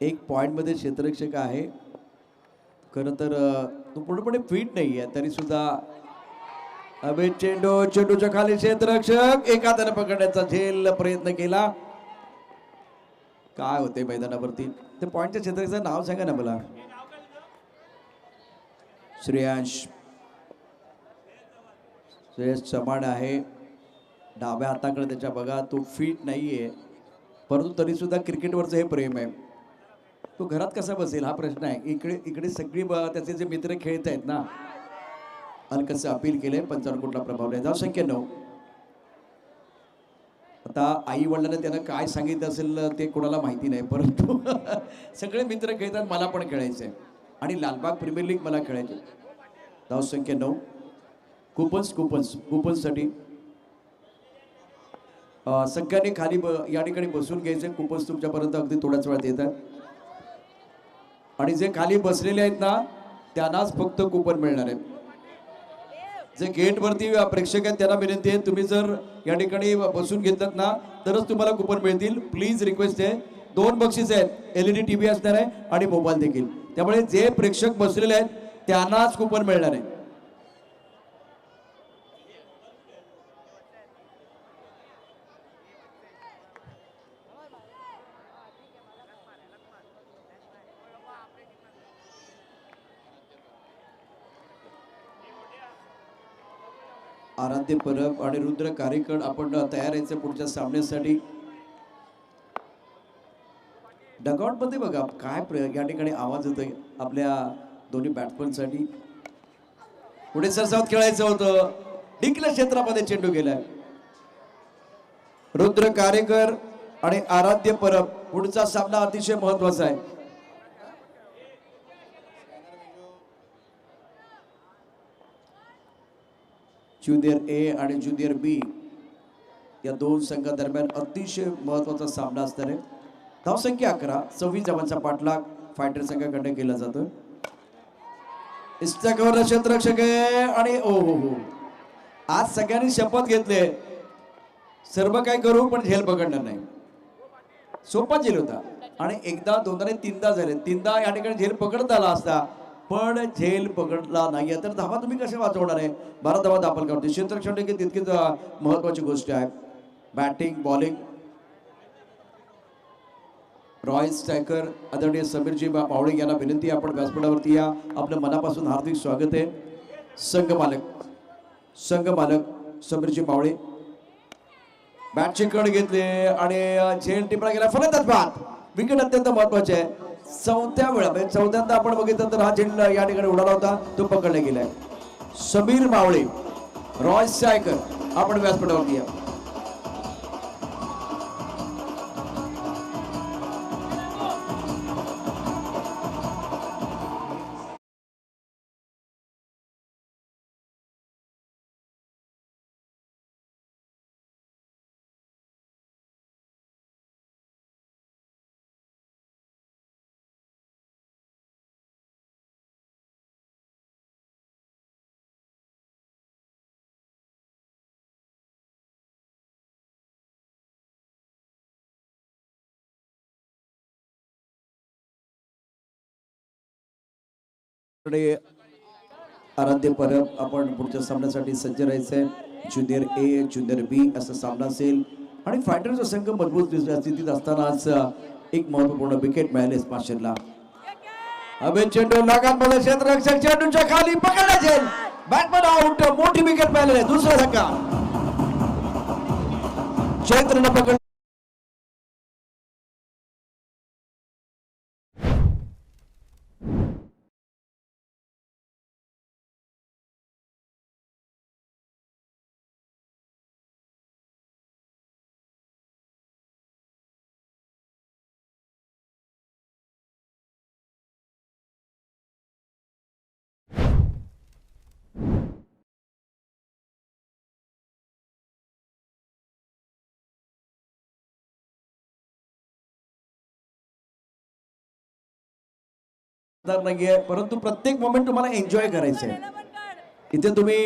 Speaker 1: एक पॉइंटमध्ये क्षेत्ररक्षक आहे. खरं तर तो पूर्णपणे फिट नाही आहे तरी सुद्धा अबे चेंडूच्या खाली क्षेत्ररक्षक एका हाताने पकडण्याचा झेल प्रयत्न केला. काय होते मैदानावरती ते पॉइंटच्या क्षेत्ररक्षकाचं नाव सांगा ना मला. श्रेयांश चव्हाण आहे. डाव्या हाताकडे त्याच्या बघा तो फिट नाहीये परंतु तरी सुद्धा क्रिकेटवरचं हे प्रेम आहे. तो घरात कसा बसेल हा प्रश्न आहे. इकडे इकडे सगळी त्याचे जे मित्र खेळत आहेत ना आणि कसं अपील केलंय पंचावन्न कोटला प्रभाव नाही. जाऊ संख्या 9. आता आई वडिलांना त्यानं काय सांगितलं असेल ते कोणाला माहिती नाही परंतु सगळे मित्र खेळतात मला पण खेळायचंय आणि लालबाग प्रीमियर लीग मला खेळायचे. जाऊ संख्या 9. कुपन्ससाठी सगळ्यांनी खाली या ठिकाणी बसून घ्यायचे. कुपन्स तुमच्यापर्यंत अगदी थोड्याच वेळात येतात आणि जे खाली बसलेले आहेत ना त्यांनाच फक्त कुपन मिळणार आहे. जे गेटवरती प्रेक्षक आहेत त्यांना विनंती आहे तुम्ही जर या ठिकाणी बसून घेतलात ना तरच तुम्हाला कुपन मिळतील. प्लीज रिक्वेस्ट आहे. 2 बक्षीस आहेत. LED TV असणार आहे आणि मोबाईल देखील. त्यामुळे जे प्रेक्षक बसलेले आहेत त्यांनाच कुपन मिळणार आहे. आराध्य परब आणि रुद्र कार्यकड आपण तयार यायचं पुढच्या सामन्यासाठी. डगआउट मध्ये बघा काय या ठिकाणी आवाज येतोय आपल्या दोन्ही बॅट्समनसाठी. पुढे सरसावत खेळायचं होतं. डिक्लेअर क्षेत्रामध्ये चेंडू गेलाय. रुद्र कार्यकर आणि आराध्य परब पुढचा सामना अतिशय महत्वाचा आहे. ज्युनियर ए आणि ज्युनियर बी या 2 संघादरम्यान अतिशय महत्वाचा सामना असणार आहे. धावसंख्या 11. 26 धावांचा पाठलाग फायटर संघाकडे केला जातो. इष्टकवर क्षेत्ररक्षक आहे आणि ओ हो आज सगळ्यांनी शपथ घेतले सर्व काय करू पण झेल पकडणार नाही. सोपा झेल होता आणि एकदा दोनदा नाही 3दा झाले. 3दा या ठिकाणी झेल पकडता आला असता पण झेल पकडला नाहीये तर धावा तुम्ही कशा वाचवणार आहे. 12 धावा दाखल करते. क्षेत्ररक्षण देखील तितकीच महत्वाची गोष्ट आहे. बॅटिंग बॉलिंग रॉयल स्ट्रायकर आदरणीय समीरजी मावळे यांना विनंती आपण व्यासपीठावरती या. आपलं मनापासून हार्दिक स्वागत आहे. संघ मालक समीरजी मावळे बॅटची कड घेतले आणि झेल टिपला गेला. फलंदाज बाद. विकेट अत्यंत महत्वाचे आहे. 4थ्या वेळा म्हणजे 4थ्यांदा आपण बघितलं तर हा झेंडा या ठिकाणी उडाला होता तो पकडला गेलाय. समीर मावळे रॉय स्ट्रायकर आपण व्यासपीठावरती या. आराध्य परब आपण पुढच्या सामन्यासाठी सज्ज राहायचंय. ज्युनियर ए ज्युनियर बी असा सामना असेल आणि फायटरचा संघ मजबूत स्थितीत असतानाच एक महत्वपूर्ण विकेट मिळाले स्माशरला. अबे चेंडू लागांमध्ये क्षेत्ररक्षक चेंडूच्या खाली पकडला. Batsman out. मोठी विकेट मिळालेली आहे. दुसरा धक्का चैत्रनं पकड. नाहीये परंतु प्रत्येक मोमेंट तुम्हाला एन्जॉय करायचं आहे. इथे तुम्ही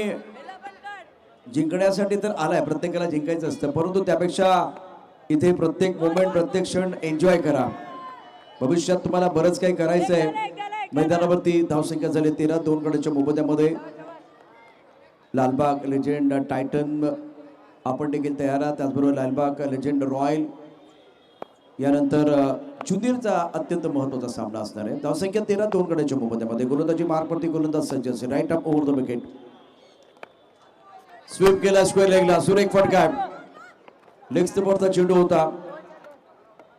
Speaker 1: जिंकण्यासाठी तर आलाय. प्रत्येकाला जिंकायचं असतं परंतु त्यापेक्षा इथे प्रत्येक मोमेंट प्रत्येक क्षण एन्जॉय करा. भविष्यात तुम्हाला बरंच काही करायचं आहे. मैदानावरती धावसंख्या झाली 13, 2 गड्यांच्या मोबदल्यामध्ये. लालबाग लेजेंड टायटन आपण देखील तयार आहात. त्याचबरोबर लालबाग लेजेंड रॉयल यानंतर ज्युनियरचा अत्यंत महत्त्वाचा सामना असणार आहे. धावसंख्या 13, 2 गड्यांच्या मोबदल्यामध्ये. गोलंदाजी मार्कवरती गोलंदाज सज्ज असेल. Right up over the wicket. Sweep केला स्क्वेअर लेगला. सुरेख फटका. लेग स्टंपवरचा चेंडू होता.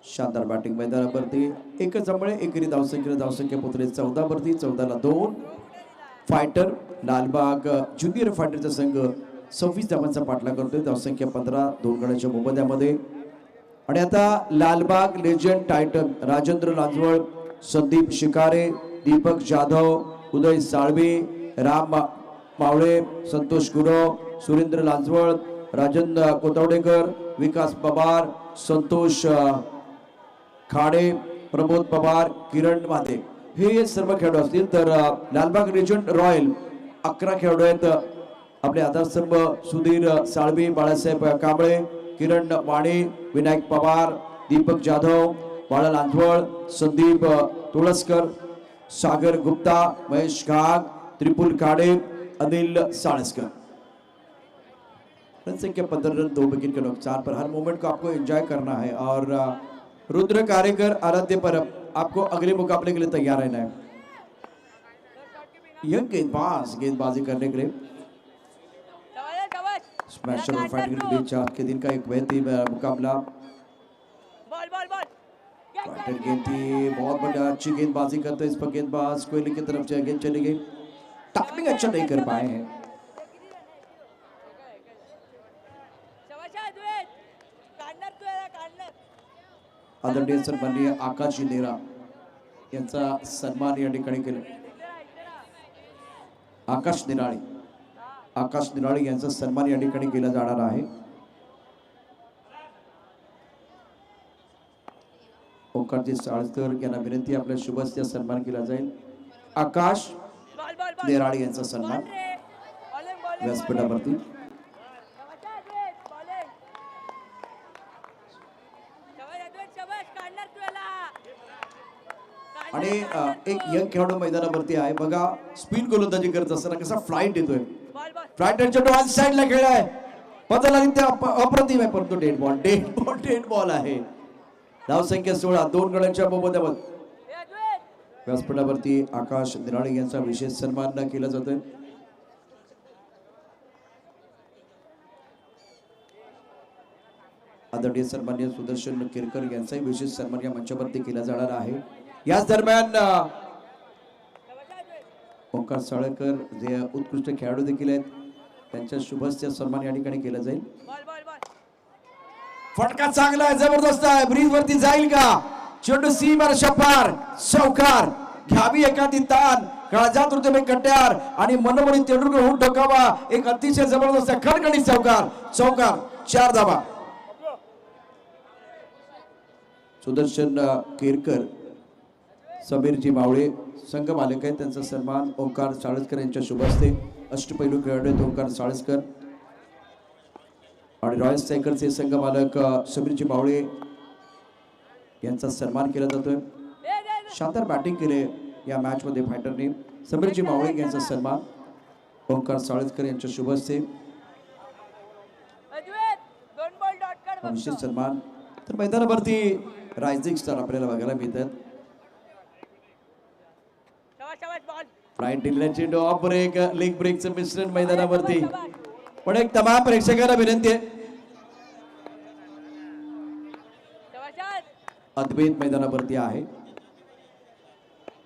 Speaker 1: शानदार बॅटिंग मैदानावरती. एकच जमळे एकेरी धावसंख्या पोहोचले 14 वरती. 14ला 2. फायटर लालबाग ज्युनियर फायटरचा संघ 26 धावांचा पाठलाग करतोय. धावसंख्या 15, 2 गड्यांच्या मोबदल्यामध्ये. आणि आता लालबाग लेजंड टायटन राजेंद्र लांजवळ, संदीप शिकारे, दीपक जाधव, उदय साळवे, राम मावळे, संतोष गुरव, सुरेंद्र लांजवळ, राजेंद्र कोतवडेकर, विकास पवार, संतोष खाडे, प्रमोद पवार, किरण माते हे सर्व खेळाडू असतील. तर लालबाग लेजंड रॉयल 11 खेळाडू आहेत. आपले आधारस्तंभ सुधीर साळवी, बाळासाहेब कांबळे, किरण वाणे, विनायक पवार, दीपक जाधव, बाळा लांजवळ, संदीप तुळसकर, सागर गुप्ता, महेश घाग, त्रिपुल काडे, अनिल साळसकर. रन संख्या 15 रन 2 विकेट के नुकसान पर. हर मोमेंट को आपको एंजॉय करना है. और रुद्र कारेकर, आराध्य परब, आपको अगले मुकाबले के लिए तैयार रहना है. यंग गेंदबाज गेंदबाजी करने के लिए स्मैशर और फाइटिंग के बीच आज के दिन का एक बेहतरीन मुकाबला. फाइटर गेंद थी, बहुत बढ़िया अच्छी गेंदबाजी करते इस पर गेंदबाज कोहली की तरफ से गेंद चली गई. टाइमिंग अच्छा नहीं कर पाए हैं. आदरणीय सन्माननीय आकाश नेरा यांचा सन्मान या ठिकाणी केला. आकाश निराळे यांचा सन्मान या ठिकाणी केला जाणार आहे. ओंकारजी साळकर यांना विनंती, आपल्या शुभस्य सन्मान केला जाईल. आकाश निराळे यांचा सन्मान व्यासपीठावरती. आणि एक यंग खेळाडू मैदानावरती आहे बघा. स्पिन गोलंदाजी करत असताना कसा फ्लाइट येतोय. फ्लाइट वन साइडला खेळाय. बदल अप्रतिम आहे, परंतु डेड बॉल आहे. धावसंख्या 16, 2 गड्यांच्या मोबदल्यामध्ये. व्यासपीठावरती आकाश निराळे यांचा विशेष सन्मान केला जातोय. आदरणीय सन्माननीय सुदर्शन केरकर यांचाही विशेष सन्मान या मंचावरती केला जाणार आहे. याच दरम्यान ओंकार साळकर जे उत्कृष्ट खेळाडू देखील आहेत, त्यांच्या शुभस्य सन्मान या ठिकाणी केला जाईल. फटका चांगला आहे, जबरदस्त आहे. ब्रिज वरती जाईल का चेंडू? सीमार शपार चौकार घ्यावी एखादी तान काळजात हृदय कट्यार आणि मनोमनी तेंडुलकर होऊन ठोकावा. एक अतिशय जबरदस्त खणखणीत चौकार. 4 धावा. सुदर्शन केरकर, समीरजी मावळे संघ मालक आहेत, त्यांचा सन्मान ओंकार साळसकर यांच्या शुभ हस्ते. अष्टपैलू खेळाडू आहेत ओंकार साळसकर. आणि रॉयल सायकलचे संघ मालक समीरजी मावळे यांचा सन्मान केला जातोय. शानदार बॅटिंग केले या मॅच मध्ये फायटरने. समीरजी मावळे यांचा सन्मान ओंकार साळसकर यांच्या शुभ हस्ते. विशेष सन्मान. तर मैदानावरती रायझिंग स्टार आपल्याला बघायला मिळतात. फ्लाइट डिलेची ऑफ ब्रेक, लेग ब्रेकचं मिश्रण मैदानावरती. पण एक तमाम प्रेक्षकांना विनंती आहे, अद्वैत मैदानावरती आहे.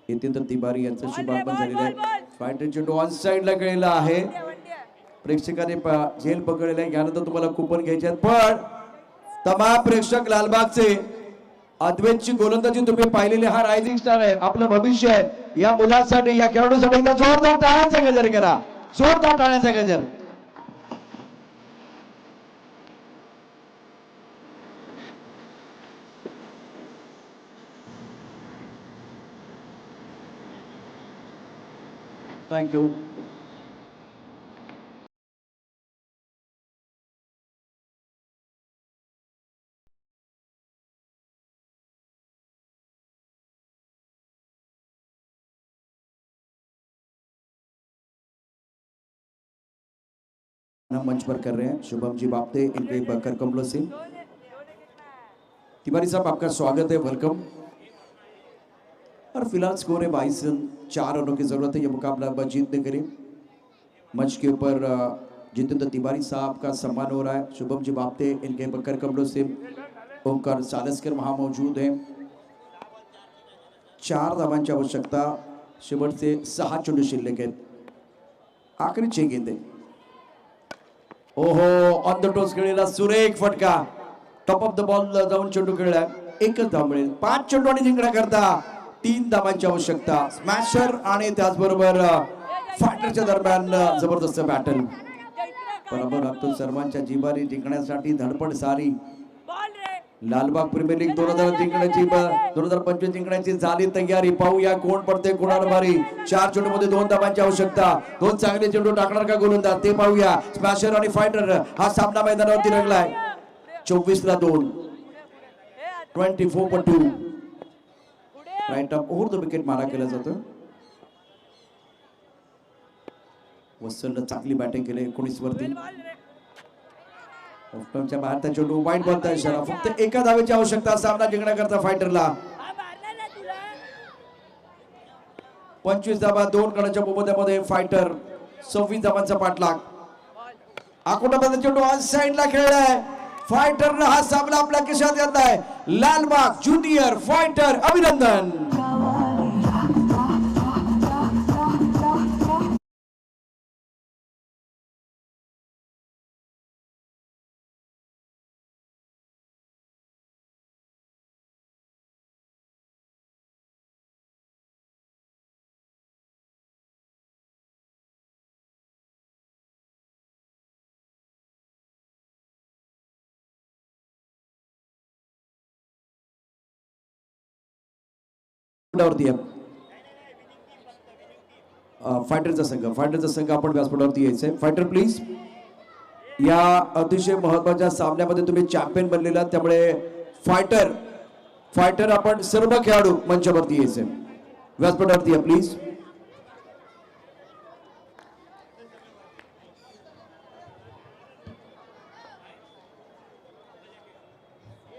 Speaker 1: येथे तर तिवारी यांचं शुभागमन झालेलं आहे. फ्लाइट चेंडू ऑन साइडला गेलेला आहे. प्रेक्षकांनी झेल पकडलेला आहे. यानंतर तुम्हाला कुपन घ्यायचे आहेत. पण तमाम प्रेक्षक लालबागचे अद्वैतची गोलंदाजी तुम्ही पाहिलेली, हा रायझिंग स्टार आहे, आपलं भविष्य आहे. या मुलांसाठी, या खेळाडूसाठी एकदा जोरदार टाळ्यांचा गजर करा. जोरदार टाळ्यांचा गजर. थँक्यू. ना मंच पर कर रहे हैं शुभम जी बापते, इनके बकर कमलों से। तिवारी साहब आपका स्वागत है, वेलकम। और फिलहाल स्कोर है 22 रन, 4 रनों की जरूरत है ये मुकाबला जीतने के लिए। मंच के ऊपर जितेंद्र तिवारी साहब का सम्मान हो रहा है, शुभम जी बापते, इनके बकर कमलों से ओंकार सालस्कर वहां मौजूद हैं। 4 धावांची आवश्यकता, शेवटचे 6 चेंडू शिल्लक आहेत, आखरी 6 गेंदे। ओहो, ऑन द टोस खेळलेला सुरेख फटका, टॉप ऑफ द बॉल जाऊन चेंडू खेळलाय, एकच धाव मिळेल। 5 चेंडू आणि जिंकण्याकरता 3 धावांची आवश्यकता। स्मॅशर आणि त्याचबरोबर फायटरच्या दरम्यान जबरदस्त बॅटल, बरोबर लागतो सर्वांच्या जिवारी जिंकण्यासाठी धडपड सारी। लालबाग प्रीमियर लीग 2025 जिंकण्याची झाली तयारी, पाहूया कोण पडते कोणाला भारी। 4 चेंडू मध्ये 2 धावांची आवश्यकता, 2 चांगले चेंडू टाकणार का गोलंदाज ते पाहूया। स्मॅशर आणि फायटर हा सामना मैदानावरती रंगलाय। 24-2, 24-2 right off over the wicket मारा केला जातो। वत्सलनं चांगली बॅटिंग केली 19 वरती, ऑफस्टंपच्या बाहेरचा चेंडू वाईट बॉलचा इशारा, फक्त एका धावेची आवश्यकता सामना जिंकण्याकरता फायटरला। 25 धावा 2 गणाच्या मोबदल्यामध्ये फायटर 26 धावांचा पाठलाग। आकुटामध्ये चेंडू ऑन साइडला खेळलाय, फायटरनं हा सामना आपल्या खिशात घेतलाय। लालबाग ज्युनियर फायटर, अभिनंदन। फायटरचा संघ आपण व्यासपीठावरती यायचंय। फायटर प्लीज, या अतिशय महत्वाच्या सामन्यामध्ये तुम्ही चॅम्पियन बनलेला, त्यामुळे फायटर आपण सर्व खेळाडू मंचावरती यायचंय, व्यासपीठावरती या प्लीज।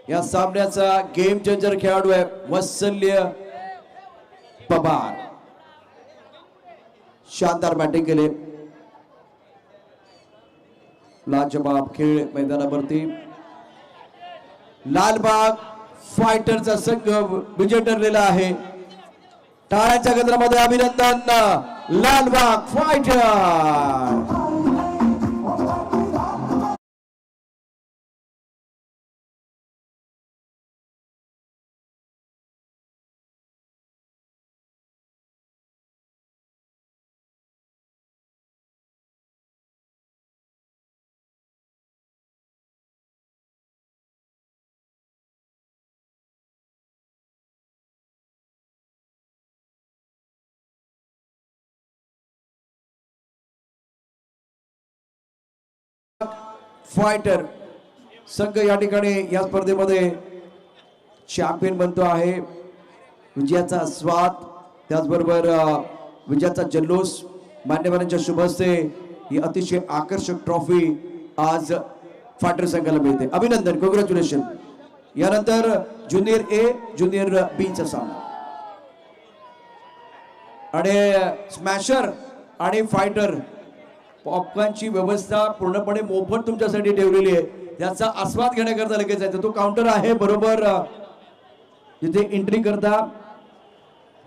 Speaker 1: या सामन्याचा गेम चेंजर खेळाडू आहे वत्सल्य पवार, शानदार बॅटिंग केले, लाजवाब खेळ मैदानावरती। लालबाग फायटरचा संघ विजय ठरलेला आहे, टाळ्यांच्या गजरामध्ये अभिनंदन लालबाग फायटर। फायटर संघ या ठिकाणी या स्पर्धेमध्ये चॅम्पियन बनतो आहे। विजयाचा स्वाद, त्याचबरोबर विजयाचा जल्लोष, मान्यवरांच्या शुभ हस्ते ही अतिशय आकर्षक ट्रॉफी आज फायटर संघाला मिळते, अभिनंदन, कॉंग्रॅच्युलेशन। यानंतर ज्युनियर ए ज्युनियर बी चा सामना, आणि स्मॅशर आणि फायटर पॉपकॉर्नची व्यवस्था पूर्णपणे मोफत तुमच्यासाठी ठेवलेली आहे, त्याचा आस्वाद घेण्याकरता लगेच जायचं। तो काउंटर आहे बरोबर जिथे एंट्री करता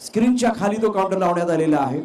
Speaker 1: स्क्रीनच्या खाली तो काउंटर लावण्यात आलेला आहे।